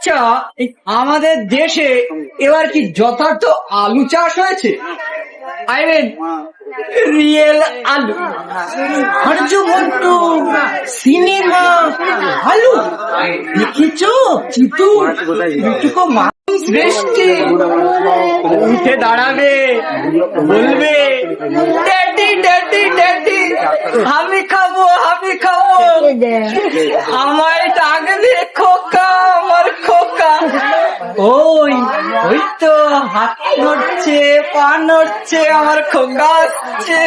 আচ্ছা, আমাদের দেশে এবার কি যথার্থ আলু চাষ হয়েছে? আই মিন রিয়েল আলু। আর্য ভট্টু সিনেমা আলু দেখেছো? চিতু দুটুকো মানুষ বৃষ্টি উঠে দাঁড়াবে, বলবে ড্যাডি ড্যাডি ড্যাডি আমি খাবো আমি খাবো, আমায় ডাক দে খোকা আমার খোকা। ওই ওই তো হাত নড়ছে, পা নড়ছে, আমার খোকা আসছে।